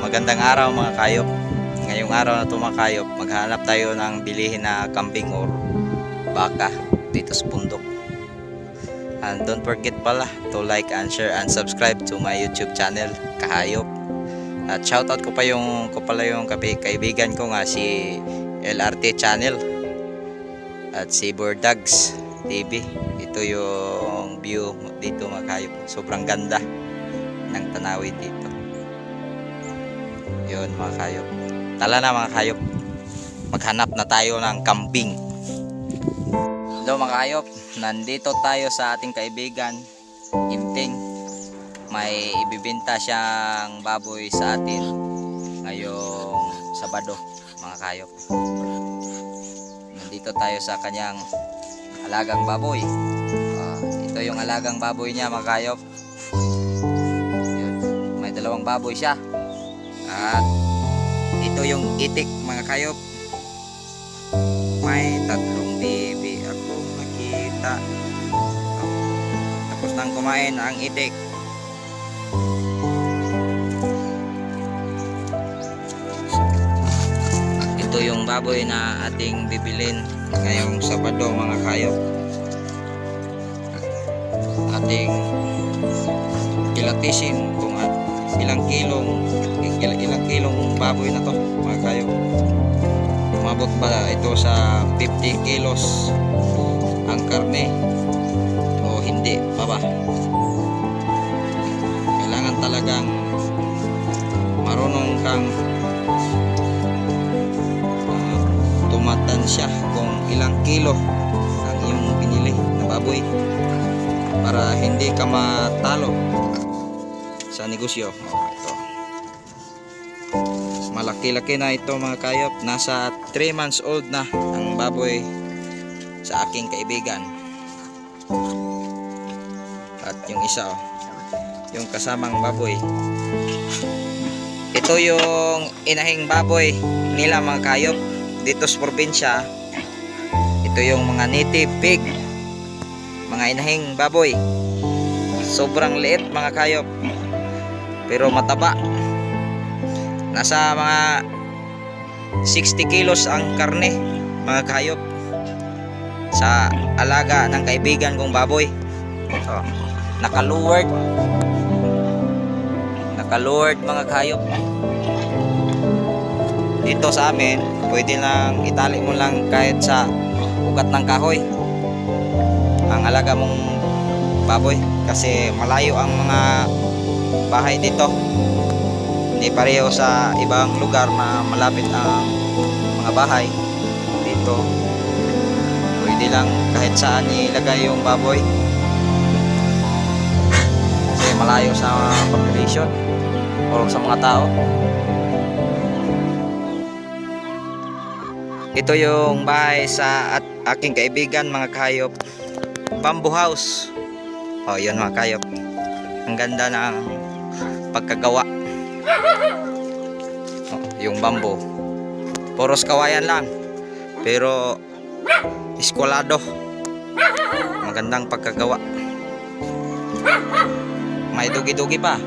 Magandang araw mga kayop. Ngayong araw na ito mga kayop, maghanap tayo ng bilihin na kambing or baka dito sa bundok. And don't forget pala to like and share and subscribe to my YouTube channel, Kahayop. At shoutout ko pala yung kaibigan ko nga si LRT channel at si Bordags TV. Ito yung view dito mga kayop. Sobrang ganda ng tanawin dito. Yun mga kayop. Tala na mga kayop, maghanap na tayo ng kambing. Hello mga kayop, nandito tayo sa ating kaibigan Imting. May ibibenta siyang baboy sa atin ngayong Sabado mga kayop. Nandito tayo sa kanyang alagang baboy. Ito yung alagang baboy niya mga kayop. Yun. May dalawang baboy siya. At ito yung itik mga kayop. May tatlong bibi akong nakita. Tapos nang kumain ang itik. Ito yung baboy na ating bibilin ngayong Sabado mga kayop. Ating kilatisin kung ilang kilong baboy na to mga kayop. Umabot ba ito sa 50 kilos ang karne o hindi pa ba? Kailangan talagang marunong kang tumatansya kung ilang kilo ang iyong pinili na baboy para hindi ka matalo sa negosyo. Ito. Malaki-laki na ito mga kayop. Nasa 3 months old na ang baboy sa aking kaibigan. At yung isa yung kasamang baboy. Ito yung inahing baboy nila mga kayop dito sa probinsya. Ito yung mga native pig, mga inahing baboy. Sobrang liit mga kayop pero mataba. Nasa mga 60 kilos ang karne mga kayop sa alaga ng kaibigan kong baboy. Naka-lured mga kayop. Dito sa amin pwede lang itali mo lang kahit sa ugat ng kahoy ang alaga mong baboy kasi malayo ang mga bahay dito. Hindi pareho sa ibang lugar na malapit ang mga bahay. Dito pwede lang kahit saan ilagay yung baboy kasi malayo sa population o sa mga tao. Ito yung bahay sa aking kaibigan mga kayop. Bamboo house. Yun mga kayop. Ang ganda ng pagkagawa. Yung bamboo puros kawayan lang pero iskulado. Magandang pagkagawa. May dugi-dugi pa.